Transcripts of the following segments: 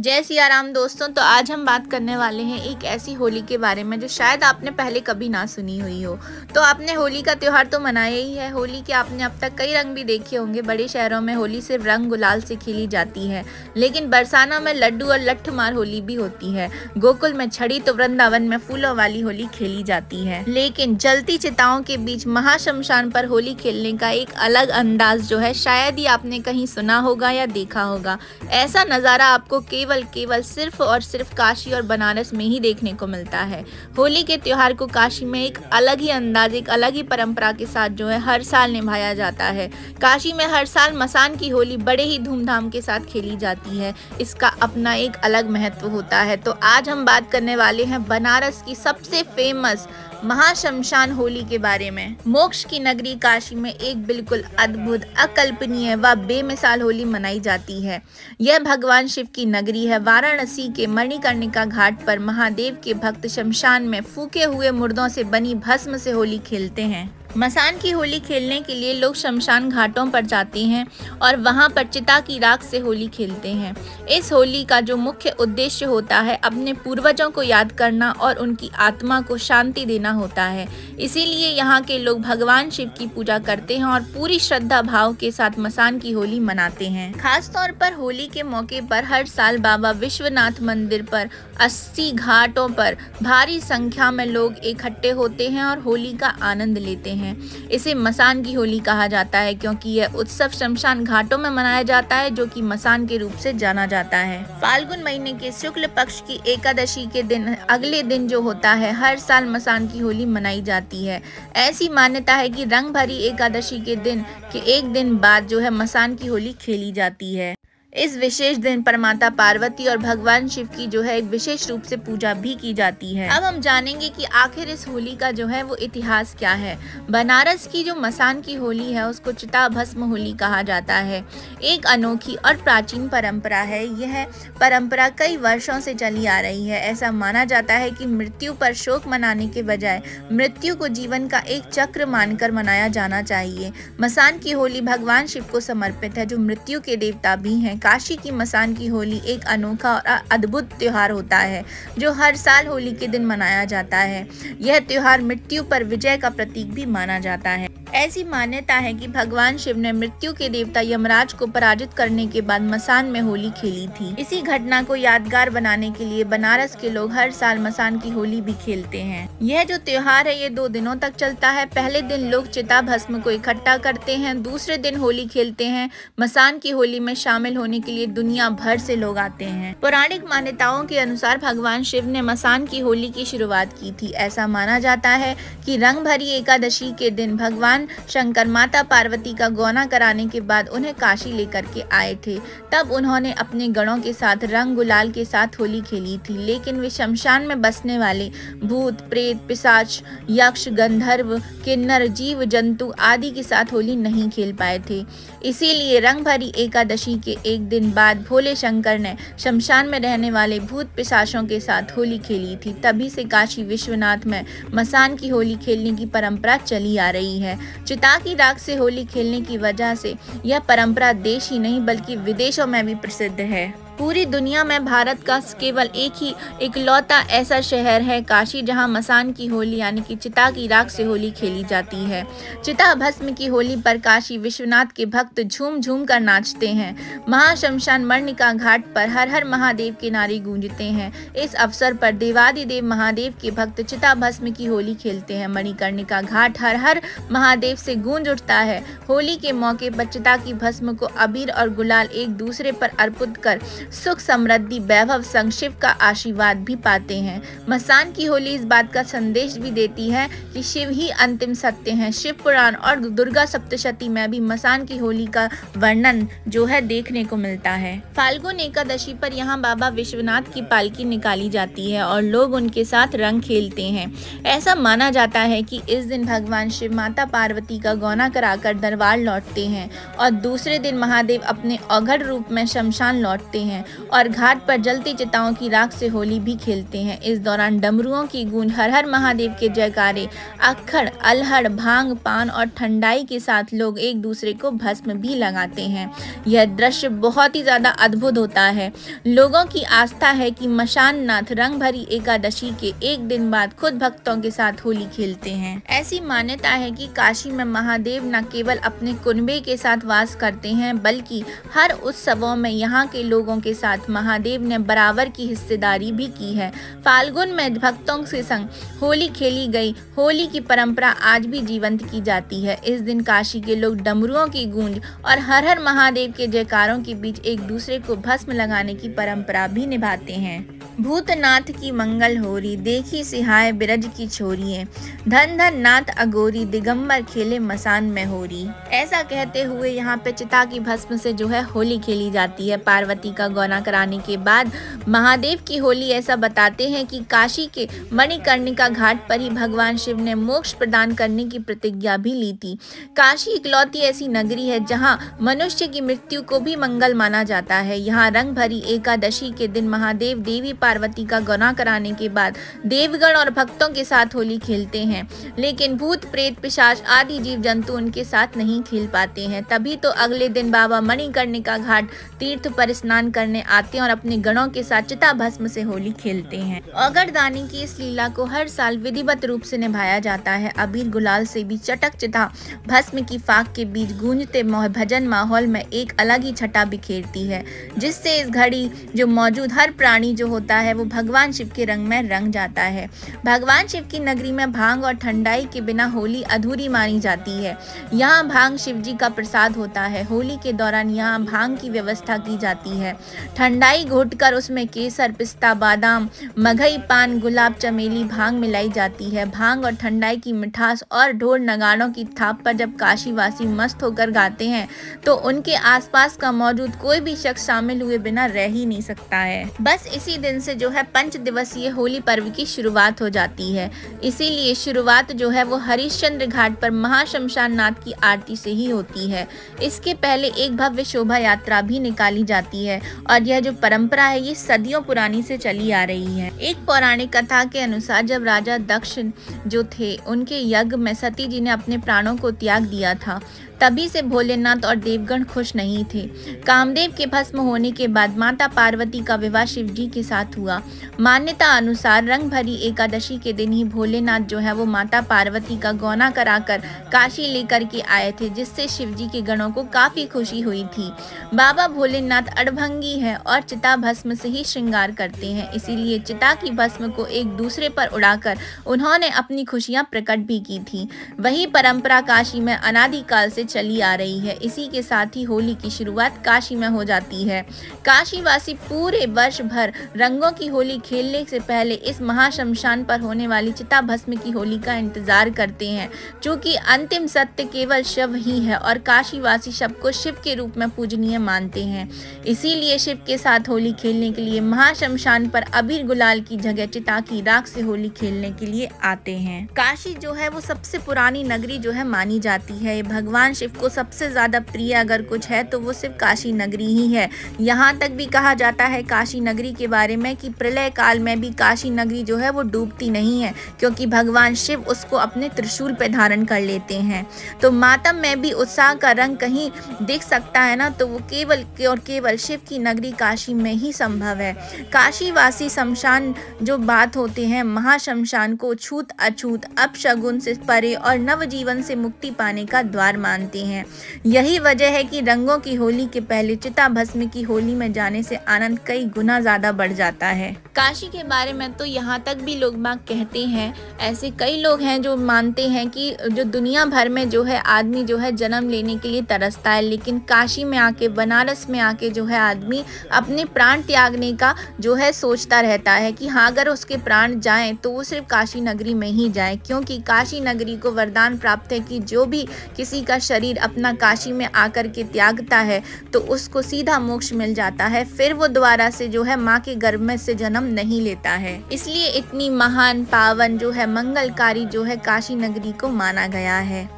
जय सिया राम दोस्तों। तो आज हम बात करने वाले हैं एक ऐसी होली के बारे में जो शायद आपने पहले कभी ना सुनी हुई हो। तो आपने होली का त्यौहार तो मनाया ही है। होली के आपने अब तक कई रंग भी देखे होंगे। बड़े शहरों में होली सिर्फ रंग गुलाल से खेली जाती है, लेकिन बरसाना में लड्डू और लट्ठमार होली भी होती है। गोकुल में छड़ी तो वृंदावन में फूलों वाली होली खेली जाती है। लेकिन जलती चिताओं के बीच महाशमशान पर होली खेलने का एक अलग अंदाज जो है शायद ही आपने कहीं सुना होगा या देखा होगा। ऐसा नज़ारा आपको केवल सिर्फ और सिर्फ काशी और बनारस में ही देखने को मिलता है। होली के त्योहार को काशी में एक अलग ही अंदाज, एक अलग ही परंपरा के साथ जो है हर साल निभाया जाता है। काशी में हर साल मसान की होली बड़े ही धूमधाम के साथ खेली जाती है। इसका अपना एक अलग महत्व होता है। तो आज हम बात करने वाले हैं बनारस की सबसे फेमस महाशमशान होली के बारे में। मोक्ष की नगरी काशी में एक बिल्कुल अद्भुत, अकल्पनीय व बेमिसाल होली मनाई जाती है। यह भगवान शिव की नगरी है। वाराणसी के मणिकर्णिका घाट पर महादेव के भक्त शमशान में फूके हुए मुर्दों से बनी भस्म से होली खेलते हैं। मसान की होली खेलने के लिए लोग शमशान घाटों पर जाते हैं और वहां पर चिता की राख से होली खेलते हैं। इस होली का जो मुख्य उद्देश्य होता है अपने पूर्वजों को याद करना और उनकी आत्मा को शांति देना होता है। इसीलिए यहाँ के लोग भगवान शिव की पूजा करते हैं और पूरी श्रद्धा भाव के साथ मसान की होली मनाते हैं। खास तौर पर होली के मौके पर हर साल बाबा विश्वनाथ मंदिर पर 80 घाटों पर भारी संख्या में लोग इकट्ठे होते हैं और होली का आनंद लेते हैं। इसे मसान की होली कहा जाता है क्योंकि यह उत्सव शमशान घाटों में मनाया जाता है, जो कि मसान के रूप से जाना जाता है। फाल्गुन महीने के शुक्ल पक्ष की एकादशी के दिन अगले दिन जो होता है, हर साल मसान की होली मनाई जाती है। ऐसी मान्यता है कि रंग भरी एकादशी के दिन के एक दिन बाद जो है मसान की होली खेली जाती है। इस विशेष दिन पर माता पार्वती और भगवान शिव की जो है एक विशेष रूप से पूजा भी की जाती है। अब हम जानेंगे कि आखिर इस होली का जो है वो इतिहास क्या है। बनारस की जो मसान की होली है उसको चिता भस्म होली कहा जाता है। एक अनोखी और प्राचीन परंपरा है। यह परंपरा कई वर्षों से चली आ रही है। ऐसा माना जाता है कि मृत्यु पर शोक मनाने के बजाय मृत्यु को जीवन का एक चक्र मानकर मनाया जाना चाहिए। मसान की होली भगवान शिव को समर्पित है, जो मृत्यु के देवता भी हैं। काशी की मसान की होली एक अनोखा और अद्भुत त्योहार होता है जो हर साल होली के दिन मनाया जाता है। यह त्योहार मृत्यु पर विजय का प्रतीक भी माना जाता है। ऐसी मान्यता है कि भगवान शिव ने मृत्यु के देवता यमराज को पराजित करने के बाद मसान में होली खेली थी। इसी घटना को यादगार बनाने के लिए बनारस के लोग हर साल मसान की होली भी खेलते हैं। यह जो त्योहार है ये 2 दिनों तक चलता है। पहले दिन लोग चिता भस्म को इकट्ठा करते हैं, दूसरे दिन होली खेलते हैं। मसान की होली में शामिल होने के लिए दुनिया भर से लोग आते हैं। पौराणिक मान्यताओं के अनुसार भगवान शिव ने मसान की होली की शुरुआत की थी। ऐसा माना जाता है कि रंग भरी एकादशी के दिन भगवान शंकर माता पार्वती का गौना कराने के बाद उन्हें काशी लेकर के आए थे। तब उन्होंने अपने गणों के साथ रंग गुलाल के साथ होली खेली थी। लेकिन वे शमशान में बसने वाले भूत, प्रेत, पिशाच, यक्ष, गंधर्व, किन्नर, जीव जंतु आदि के साथ होली नहीं खेल पाए थे। इसीलिए रंग भरी एकादशी के एक दिन बाद भोले शंकर ने शमशान में रहने वाले भूत पिशाचों के साथ होली खेली थी। तभी से काशी विश्वनाथ में मसान की होली खेलने की परंपरा चली आ रही है। चिता की राख से होली खेलने की वजह से यह परंपरा देश ही नहीं बल्कि विदेशों में भी प्रसिद्ध है। पूरी दुनिया में भारत का केवल एक ही इकलौता ऐसा शहर है काशी, जहां मसान की होली यानी कि चिता की राख से होली खेली जाती है। चिता भस्म की होली पर काशी विश्वनाथ के भक्त झूम झूम कर नाचते हैं। महाशमशान मणिकर्णिका घाट पर हर हर महादेव के नारे गूंजते हैं। इस अवसर पर देवादिदेव महादेव के भक्त चिता भस्म की होली खेलते हैं। मणिकर्णिका घाट हर हर महादेव से गूंज उठता है। होली के मौके पर चिता की भस्म को अबीर और गुलाल एक दूसरे पर अर्पित कर सुख, समृद्धि, वैभव संग शिव का आशीर्वाद भी पाते हैं। मसान की होली इस बात का संदेश भी देती है कि शिव ही अंतिम सत्य हैं। शिव पुराण और दुर्गा सप्तशती में भी मसान की होली का वर्णन जो है देखने को मिलता है। फाल्गुन एकादशी पर यहाँ बाबा विश्वनाथ की पालकी निकाली जाती है और लोग उनके साथ रंग खेलते हैं। ऐसा माना जाता है कि इस दिन भगवान शिव माता पार्वती का गौना कराकर दरबार लौटते हैं और दूसरे दिन महादेव अपने अघड़ रूप में शमशान लौटते हैं। हैं और घाट पर जलती चिताओं की राख से होली भी खेलते हैं। इस दौरान डमरुओं की गूंज, हर हर महादेव के जयकारे, अक्खड़, अल्हड़, भांग, पान और ठंडाई के साथ लोग एक दूसरे को भस्म भी लगाते हैं। यह दृश्य बहुत ही ज्यादा अद्भुत होता है। लोगों की आस्था है कि मशान नाथ रंग भरी एकादशी के एक दिन बाद खुद भक्तों के साथ होली खेलते हैं। ऐसी मान्यता है कि काशी में महादेव न केवल अपने कुनबे के साथ वास करते हैं, बल्कि हर उत्सवों में यहाँ के लोगों के साथ महादेव ने बराबर की हिस्सेदारी भी की है। फाल्गुन में भक्तों के संग होली खेली गई होली की परंपरा आज भी जीवंत की जाती है। इस दिन काशी के लोग डमरुओं की गूंज और हर हर महादेव के जयकारों के बीच एक दूसरे को भस्म लगाने की परंपरा भी निभाते हैं। भूतनाथ की मंगल होरी, देखी सिहाय बिरज की छोरिये, धन धन नाथ अगोरी, दिगंबर खेले मसान में होरी। ऐसा कहते हुए यहाँ पे चिता की भस्म से जो है होली खेली जाती है। पार्वती का गौना कराने के बाद महादेव की होली ऐसा बताते हैं कि काशी के मणिकर्णिका घाट पर ही भगवान शिव ने मोक्ष प्रदान करने की प्रतिज्ञा भी ली थी। काशी इकलौती ऐसी नगरी है जहाँ मनुष्य की मृत्यु को भी मंगल माना जाता है। यहाँ रंग भरी एकादशी के दिन महादेव देवी पार्वती का गौना कराने के बाद देवगण और भक्तों के साथ होली खेलते हैं, लेकिन भूत प्रेत पिशाच आदि जीव जंतु उनके साथ नहीं खेल पाते हैं। तभी तो अगले दिन बाबा मणिकर्णिका घाट तीर्थ पर स्नान करने आते हैं और अपने गणों के साथ चिता भस्म से होली खेलते हैं। औगरदानी की इस लीला को हर साल विधिवत रूप से निभाया जाता है। अबीर गुलाल से भी चटक चिता भस्म की फाक के बीच गूंजते भजन माहौल में एक अलग ही छटा बिखेरती है, जिससे इस घड़ी जो मौजूद हर प्राणी जो होता है वो भगवान शिव के रंग में रंग जाता है। भगवान शिव की नगरी में भांग और ठंडाई के बिना होली अधूरी मानी जाती है। यहाँ भांग शिव जी का प्रसाद होता है। होली के दौरान यहाँ भांग की व्यवस्था की जाती है। ठंडाई घोटकर उसमें केसर, पिस्ता, बादाम, मगई, पान, गुलाब, चमेली, भांग मिलाई जाती है। भांग और ठंडाई की मिठास और ढोल नगाड़ों की थाप पर जब काशीवासी मस्त होकर गाते हैं तो उनके आसपास का मौजूद कोई भी शख्स शामिल हुए बिना रह ही नहीं सकता है। बस इसी दिन से जो है 5 दिवसीय होली पर्व की शुरुआत हो जाती है। इसीलिए शुरुआत जो है वो हरिश्चंद्र घाट पर महाशमशान नाथ की आरती से ही होती है। इसके पहले एक भव्य शोभा यात्रा भी निकाली जाती है और यह जो परंपरा है ये सदियों पुरानी से चली आ रही है। एक पौराणिक कथा के अनुसार जब राजा दक्ष जो थे उनके यज्ञ में सती जी ने अपने प्राणों को त्याग दिया था, तभी से भोलेनाथ और देवगण खुश नहीं थे। कामदेव के भस्म होने के बाद माता पार्वती का विवाह शिव जी के साथ हुआ। मान्यता अनुसार रंग भरी एकादशी के दिन ही भोलेनाथ जो है वो माता पार्वती का गौना कराकर काशी लेकर के आए थे, जिससे शिव जी के गणों को काफी खुशी हुई थी। बाबा भोलेनाथ अड़भंगी है और चिता भस्म से ही श्रृंगार करते हैं, इसीलिए चिता की भस्म को एक दूसरे पर उड़ाकर उन्होंने अपनी खुशियां प्रकट भी की थी। वही परंपरा काशी में अनादिकाल से चली आ रही है। इसी के साथ ही होली की शुरुआत काशी में हो जाती है। काशीवासी पूरे वर्ष भर रंगों की होली खेलने से पहले इस महाशमशान पर होने वाली चिता भस्म की होली का इंतजार करते हैं, क्योंकि अंतिम सत्य केवल शिव ही है और काशीवासी शव को शिव के रूप में पूजनीय मानते हैं। इसीलिए शिव के साथ होली खेलने के लिए महाशमशान पर अबीर गुलाल की जगह चिता की राख से होली खेलने के लिए आते हैं। काशी जो है वो सबसे पुरानी नगरी जो है मानी जाती है। भगवान शिव को सबसे ज्यादा प्रिय अगर कुछ है तो वो सिर्फ काशी नगरी ही है। यहाँ तक भी कहा जाता है काशी नगरी के बारे में कि प्रलय काल में भी काशी नगरी जो है वो डूबती नहीं है, क्योंकि भगवान शिव उसको अपने त्रिशूल पे धारण कर लेते हैं। तो मातम में भी उत्साह का रंग कहीं दिख सकता है ना, तो वो केवल और केवल शिव की नगरी काशी में ही संभव है। काशीवासी शमशान जो बात होते हैं महाशमशान को छूत अछूत, अपशगुन से परे और नवजीवन से मुक्ति पाने का द्वार मानते हैं। यही वजह है कि रंगों की होली के पहले चिता भस्म की होली में जाने से आनंद कई गुना ज्यादा बढ़ जाता है। काशी के बारे में तो यहाँ तक भी लोग बाग कहते हैं, ऐसे कई लोग हैं जो मानते हैं कि जो दुनिया भर में जो है आदमी जो है जन्म लेने के लिए तरसता है, लेकिन काशी में आके, बनारस में आके जो है आदमी अपने प्राण त्यागने का जो है सोचता रहता है कि हाँ अगर उसके प्राण जाएं तो वो सिर्फ काशी नगरी में ही जाए, क्योंकि काशी नगरी को वरदान प्राप्त है कि जो भी किसी का शरीर अपना काशी में आकर के त्यागता है तो उसको सीधा मोक्ष मिल जाता है, फिर वो दोबारा से जो है माँ के गर्भ में से जन्म नहीं लेता है। इसलिए इतनी महान, पावन जो है, मंगलकारी जो है काशी नगरी को माना गया है।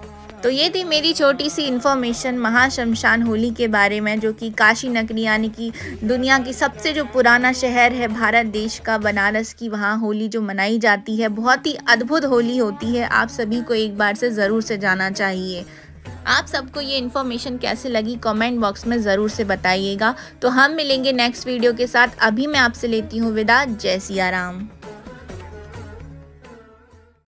तो ये थी मेरी छोटी सी इन्फॉर्मेशन महाशमशान होली के बारे में, जो कि काशी नगरी यानी कि दुनिया की सबसे जो पुराना शहर है भारत देश का, बनारस की, वहाँ होली जो मनाई जाती है। बहुत ही अद्भुत होली होती है, आप सभी को एक बार से ज़रूर से जाना चाहिए। आप सबको ये इन्फॉर्मेशन कैसे लगी कमेंट बॉक्स में ज़रूर से बताइएगा। तो हम मिलेंगे नेक्स्ट वीडियो के साथ। अभी मैं आपसे लेती हूँ विदा। जय सिया राम।